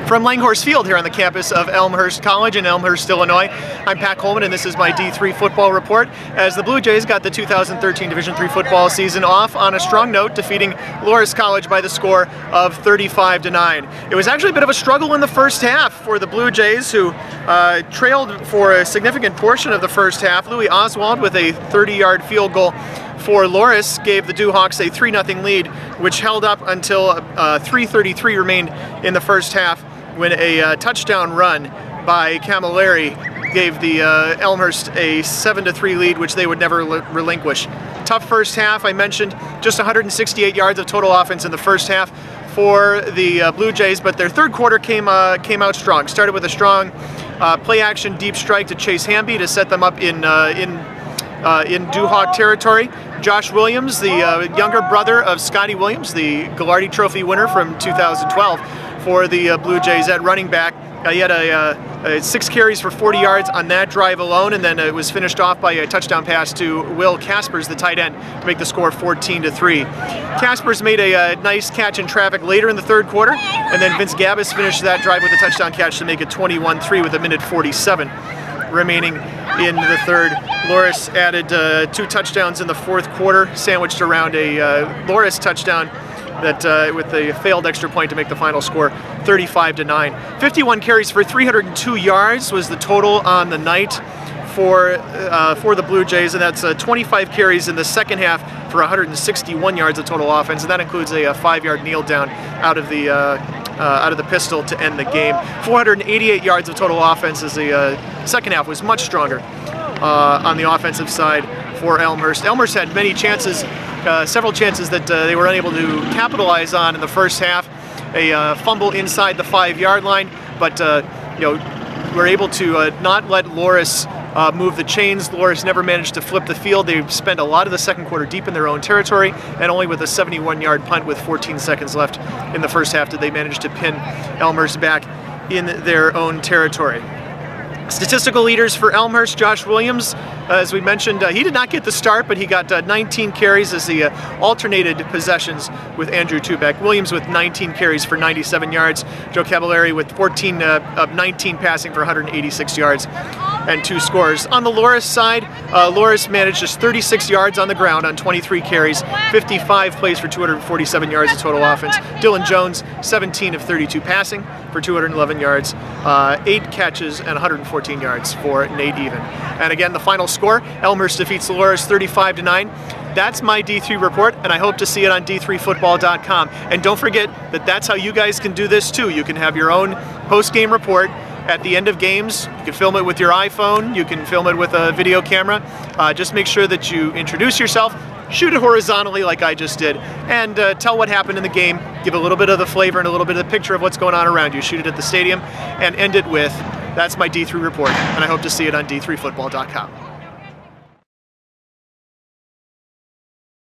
From Langhorse Field here on the campus of Elmhurst College in Elmhurst, Illinois, I'm Pat Coleman, and this is my D3 football report as the Blue Jays got the 2013 Division III football season off on a strong note, defeating Loras College by the score of 35-9. It was actually a bit of a struggle in the first half for the Blue Jays, who trailed for a significant portion of the first half. Louis Oswald with a 30-yard field goal for Loras gave the Dewhawks a 3-0 lead, which held up until 3:33 remained in the first half, when a touchdown run by Camilleri gave the Elmhurst a 7-3 lead, which they would never relinquish. Tough first half, I mentioned, just 168 yards of total offense in the first half for the Blue Jays, but their third quarter came out strong. Started with a strong play-action deep strike to Chase Hamby to set them up in Dewhawk territory. Josh Williams, the younger brother of Scotty Williams, the Gallardi Trophy winner from 2012 for the Blue Jays at running back. He had 6 carries for 40 yards on that drive alone, and then it was finished off by a touchdown pass to Will Caspers, the tight end, to make the score 14-3. Caspers made a nice catch in traffic later in the third quarter, and then Vince Gabbis finished that drive with a touchdown catch to make it 21-3 with 1:47 remaining in the third. Loras added 2 touchdowns in the fourth quarter, sandwiched around a Loras touchdown that with a failed extra point to make the final score 35-9. 51 carries for 302 yards was the total on the night for the Blue Jays, and that's 25 carries in the second half for 161 yards of total offense, and that includes a 5-yard kneel down out of the pistol to end the game. 488 yards of total offense as the second half was much stronger on the offensive side for Elmhurst. Elmhurst had many chances, several chances that they were unable to capitalize on in the first half. A fumble inside the 5-yard line, but were able to not let Loras move the chains. Loras never managed to flip the field. They spent a lot of the second quarter deep in their own territory, and only with a 71-yard punt with 14 seconds left in the first half did they manage to pin Elmhurst back in their own territory. Statistical leaders for Elmhurst: Josh Williams, as we mentioned, he did not get the start, but he got 19 carries as he alternated possessions with Andrew Tubeck. Williams with 19 carries for 97 yards. Joe Camilleri with 14 of 19 passing for 186 yards and 2 scores. On the Loras side, Loras managed just 36 yards on the ground on 23 carries, 55 plays for 247 yards of total offense. Dylan Jones, 17 of 32 passing for 211 yards, 8 catches and 114 yards for Nate Even. And again, the final score, Elmhurst defeats Loras 35-9. That's my D3 report, and I hope to see it on D3football.com. And don't forget that that's how you guys can do this too. You can have your own post-game report at the end of games. You can film it with your iPhone, you can film it with a video camera. Just make sure that you introduce yourself, shoot it horizontally like I just did, and tell what happened in the game. Give a little bit of the flavor and a little bit of the picture of what's going on around you. Shoot it at the stadium and end it with, "That's my D3 report," and I hope to see it on D3football.com.